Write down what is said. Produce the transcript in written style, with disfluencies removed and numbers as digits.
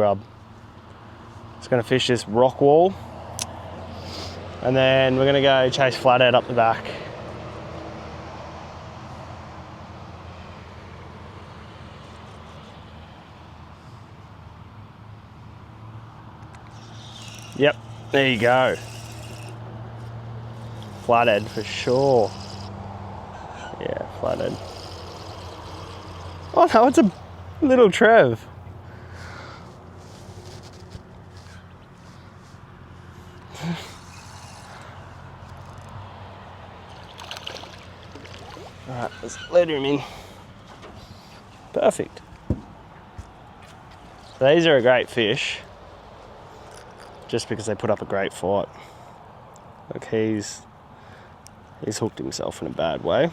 Grub. Just gonna fish this rock wall, and then we're gonna go chase flathead up the back. Yep, there you go. Flathead for sure. Yeah, flathead. Oh no, it's a little Trev. Alright, let's let him in. Perfect. So these are a great fish, just because they put up a great fight. Look, he's hooked himself in a bad way.